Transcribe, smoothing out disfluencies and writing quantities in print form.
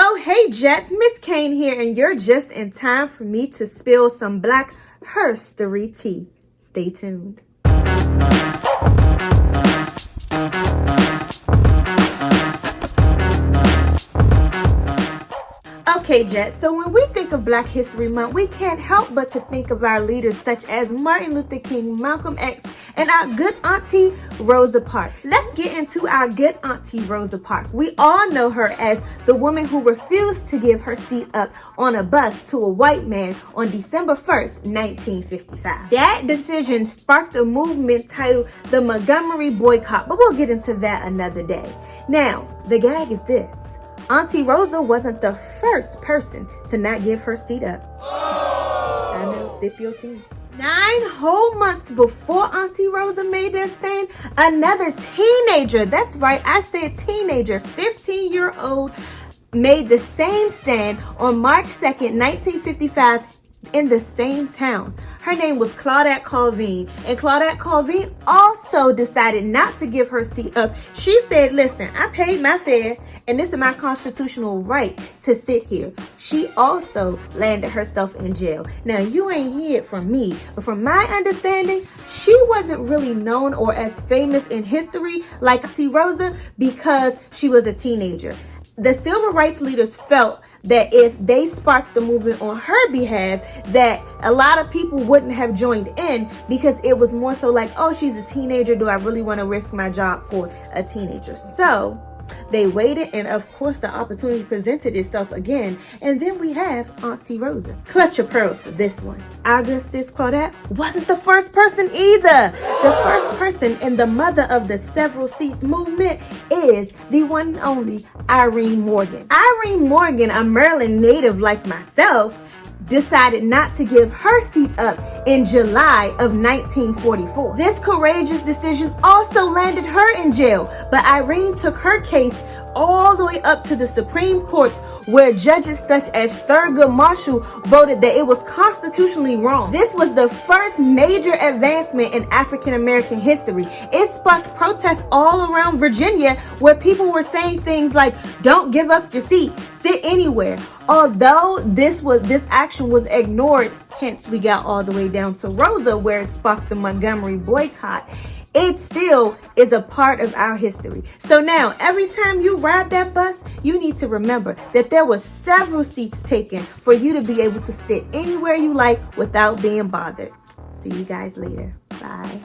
Oh, hey Jets, Miss Cain here, and you're just in time for me to spill some black HERstory tea. Stay tuned. Okay, Jet, so when we think of Black History Month, we can't help but to think of our leaders such as Martin Luther King, Malcolm X, and our good auntie, Rosa Park. Let's get into our good auntie, Rosa Park. We all know her as the woman who refused to give her seat up on a bus to a white man on December 1st, 1955. That decision sparked a movement titled the Montgomery Boycott, but we'll get into that another day. Now, the gag is this. Auntie Rosa wasn't the first person to not give her seat up. I know, sip your tea. 9 whole months before Auntie Rosa made that stand, another teenager, that's right, I said teenager, 15-year-old, made the same stand on March 2nd, 1955, in the same town. Her name was Claudette Colvin, and Claudette Colvin also decided not to give her seat up. She said, listen, I paid my fare, and this is my constitutional right to sit here. She also landed herself in jail. Now, you ain't hear it from me, but from my understanding, she wasn't really known or as famous in history like Auntie Rosa because she was a teenager. The civil rights leaders felt that if they sparked the movement on her behalf, that a lot of people wouldn't have joined in because it was more so like, oh, she's a teenager. Do I really want to risk my job for a teenager? So they waited, and of course the opportunity presented itself again, and then we have Auntie Rosa. Clutch your pearls for this one. Our good sis Claudette wasn't the first person either. The first person and the mother of the several seats movement is the one and only Irene Morgan. Irene Morgan, a Maryland native like myself, decided not to give her seat up in July of 1944. This courageous decision also landed her in jail, but Irene took her case all the way up to the Supreme Court, where judges such as Thurgood Marshall voted that it was constitutionally wrong. This was the first major advancement in African American history. It sparked protests all around Virginia, where people were saying things like, don't give up your seat, sit anywhere. Although this action was ignored, hence we got all the way down to Rosa, where it sparked the Montgomery boycott, it still is a part of our history. So now, every time you ride that bus, you need to remember that there were several seats taken for you to be able to sit anywhere you like without being bothered. See you guys later. Bye.